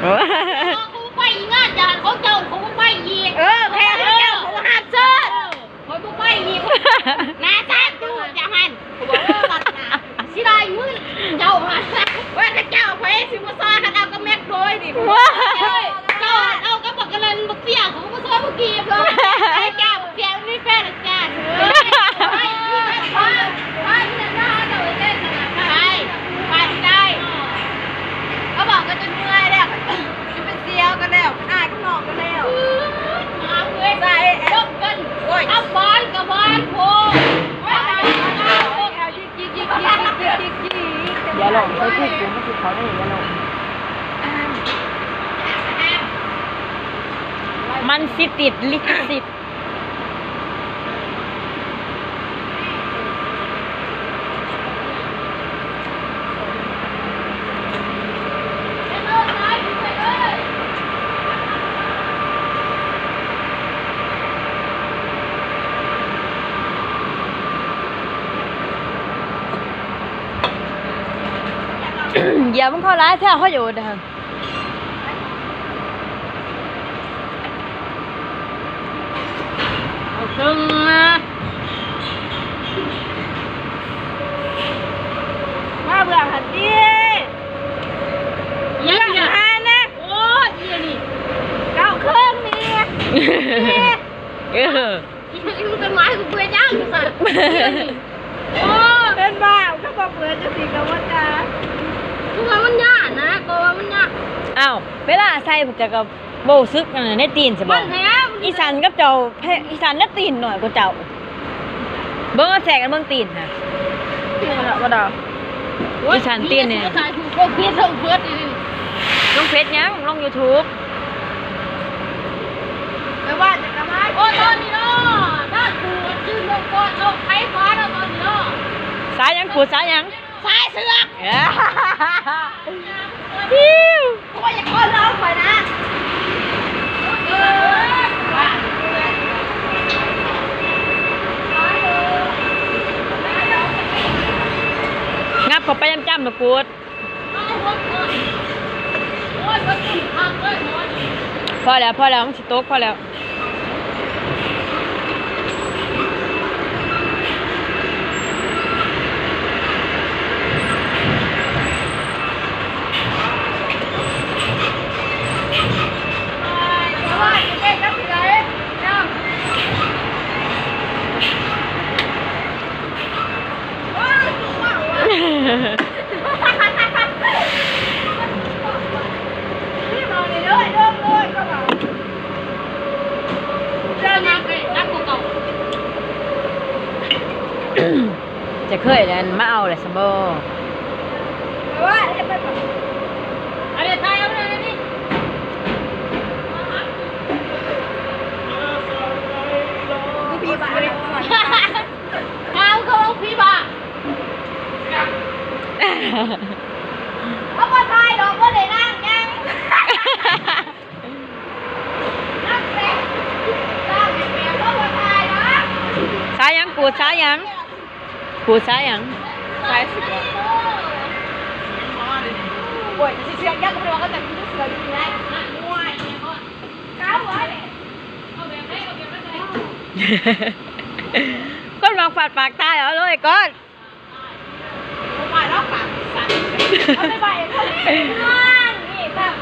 เขาไปงานจานเขาเจ้าเขาไปยีกแค่เจ้าเขาหัดเชิดเขาไปยีกนาซาจูจะหันเขาบอกว่าหลักนะสิได้มึนเจ้าหันว่าข้าเจ้าไปสิมาซ้อนข้าเอาก็แม็กโดยดิเจ้าเอาก็บอกกันเลยบักเสี่ยงของมาซ้อนเมื่อกี้เลยไอ้เจ้าเสี่ยงนี่แฟนจ้าเถอะไปที่ไหนเจ้าเต้นไปที่ได้เขาบอกก็จะเมื่อยแล้วจะไปเซียวกันแล้วอายก็นอกกันแล้วเอาเว้ยใส่ยกกันเอาบอลกับบอลโผล่อย่าหลงเขาพูดกูไม่คือเขาได้อย่าหลงมันสิติดลิขสิทธิ์อย่ามึงเข้าร้ายแท้เขาอยู่เด้อเอาครึ่งนะมาเบื่อหันดิยังหานะโอ้ยนี่เก้าครึ่งนี่มันเป็นไม้กูเบื่อย่างอยู่ค่ะโอ้เป็นบ้าเขาบอกเบื่อจะสิกับว่าจ้าทุกวันมันยากนะก็ว่ามันยากอ้าวเวลาใส่ผมจะกับโบซึกนั่นในตีนใช่บ่อีสันกับเจ้าอีสันน่ะตีนหน่อยกว่าเจ้าเบิ่งแสกกันเบิ่งตีนค่ะบ่ดอกอีสันตีนเนี่ยใส่ถูกก็เพี้ยนส่งเพื่อนลงเฟซยังลง YouTube แต่ว่าจะกระไม้โอ้ตอนนี้เนาะถ้ากูยืนลงก่อนเอาไข่ฟ้าแล้วตอนนี้เนาะสายยังกูสายยังสายเสือกเพราะว่าอย่าก้อนเราไปนะงับเข้าไปจ้ำๆนะกูดพอแล้วมันสิโต๊ะพอแล้วจะเคยนั่นมาเอาเลยสมบูรณ์ว่าอะไรทายเอาเลยนี่พี่บ้าเขาพี่บ้าเขาทายดอกก็เลยนั่งยังนั่งแซ่นั่งแซ่เขาทายนะสายยังกูสายยังกูสายยังสายสิบโอ้ยเสียงยักษ์เราก็จะกินเสือดีแล้วมวยก้าวไว้ก้นมองฝาดปากตายเหรอเลยก้นไปแล้วปากสั่นเอาไปเขานี่ปาก